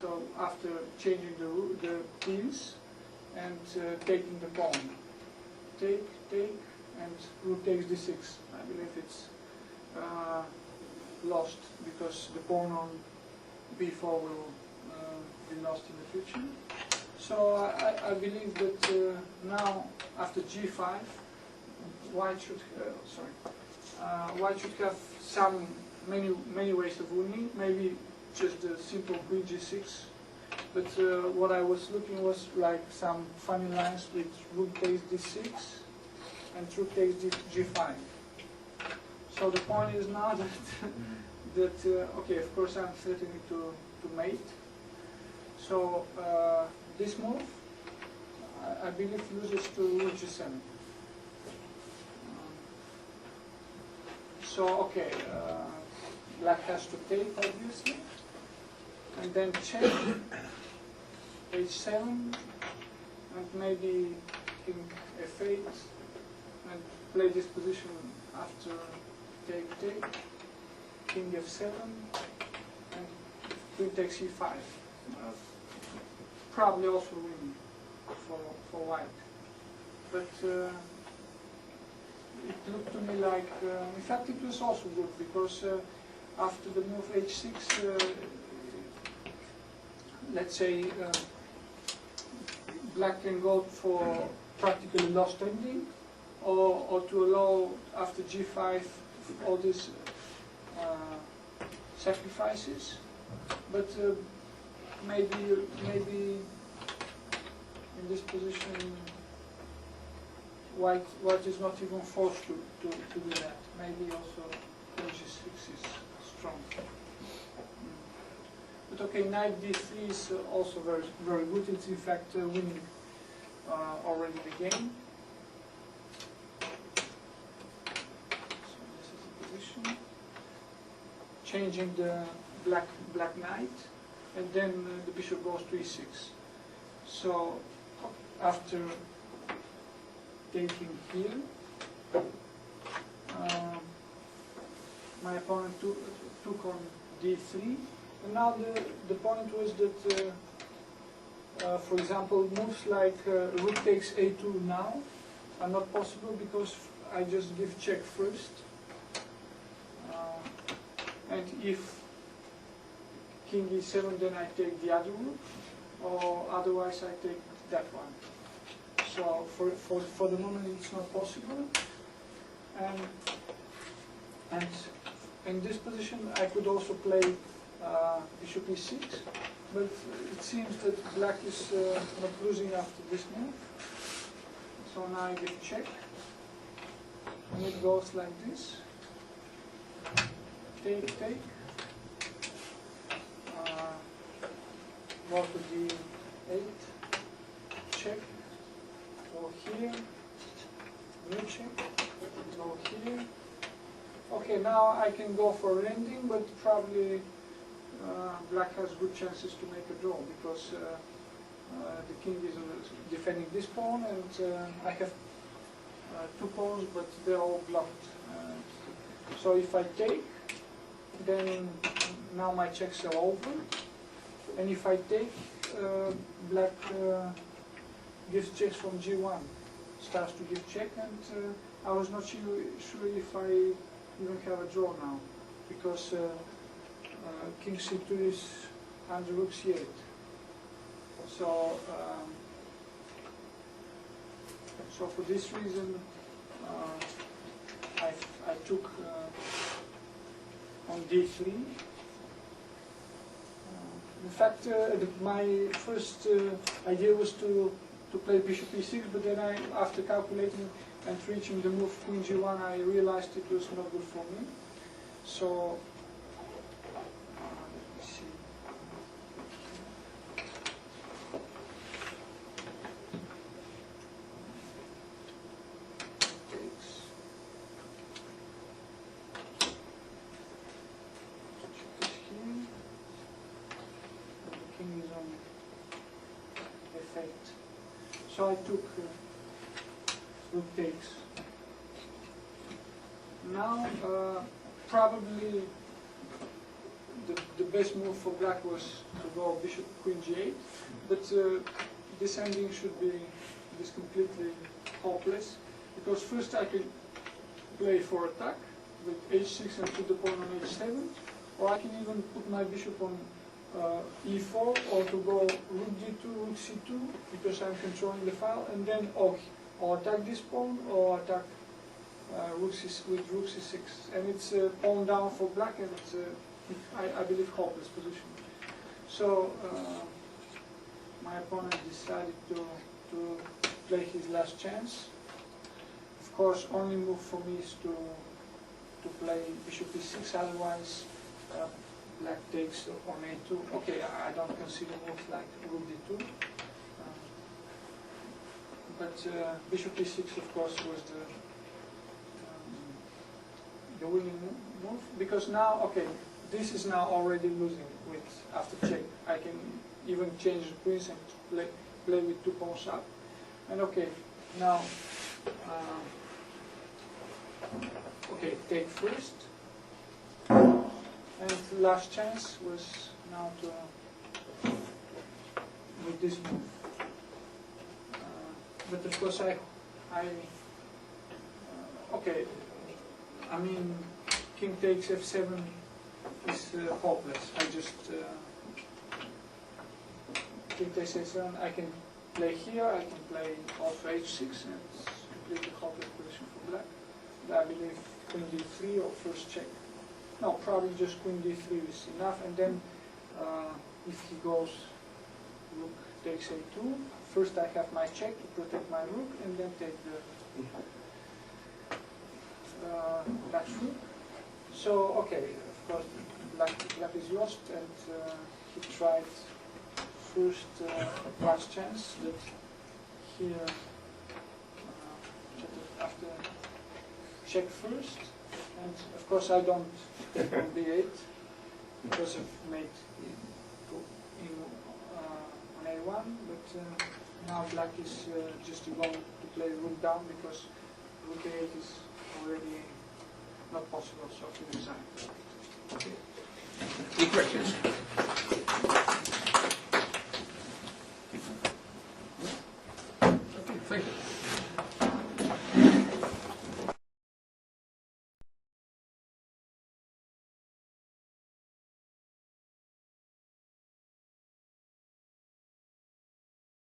So after changing the keys and taking the pawn, take, and rook takes d6. I believe it's lost because the pawn on b4 will be lost in the future. So I believe that now after g5, white should have some many ways of winning. Maybe just the simple queen g6, but what I was looking was like some funny lines with rook takes d6 and rook takes g5. So the point is now that okay, of course I'm threatening to mate. So this move, I believe, loses to rook g7. So okay, black has to take obviously, and then check h7, and maybe king f8, and play this position after take, king f7, and queen takes e5. Probably also winning for white, but it looked to me like, in fact it was also good, because after the move h6, let's say black can go for practically lost ending, or to allow after g5 all these sacrifices, but maybe in this position white is not even forced to do that. Maybe also g6 is strong. But okay, knight d3 is also very good. It's in fact winning already the game. So this is the position. Changing the black knight, and then the bishop goes to e6. So after taking here, my opponent took on d3, and now the point was that, for example, moves like rook takes a2 now are not possible because I just give check first, and if king e7, then I take the other rook, or otherwise I take that one. So for the moment it's not possible, and in this position I could also play bishop e6, but it seems that black is not losing after this move. So now I give check, and it goes like this: take, go to d8, check. Go here, new check, go here. Okay, now I can go for ending, but probably black has good chances to make a draw, because the king is defending this pawn, and I have two pawns, but they're all blocked. So if I take, then now my checks are over, and if I take, black gives checks from g1, starts to give check, and I was not sure if I even have a draw now, because king c2 is under rook c8. So, so for this reason, I took on d3. In fact, my first idea was to play bishop e6, but then after calculating and reaching the move queen g1, I realized it was not good for me. So let me see. King is on f8. So I took rook takes. Now probably the best move for black was to go bishop queen g8, but this ending should be completely hopeless, because first I can play for attack with h6 and put the pawn on h7, or I can even put my bishop on e4, or to go rook d2, rook c2, because I'm controlling the file, and then or attack this pawn, or attack with rook c6, and it's pawn down for black, and it's I believe hopeless position. So my opponent decided to play his last chance. Of course, only move for me is to play bishop e6, otherwise black takes on a2. Okay, I don't consider moves like rook d2. But bishop e6, of course, was the winning move, because now, okay, this is now already losing with after check. I can even change the queens and play with 2 pawns up. And okay, now, okay, take first. And the last chance was now to with this move. But of course, okay. I mean, king takes f7 is hopeless. I just king takes f7. I can play here. I can play also h6, and it's completely hopeless position for black. I believe queen d3 or first check. No, probably just queen d3 is enough. And then if he goes rook takes a2, first I have my check to protect my rook, and then take the black rook. So okay, of course black is lost, and he tried first last chance that here after check first, and of course I don't take on b8 because of mate in on a1, but now black is just going to play rook down, because rook a8 is already not possible, so he resigned. Okay. Any questions? Okay, thank you.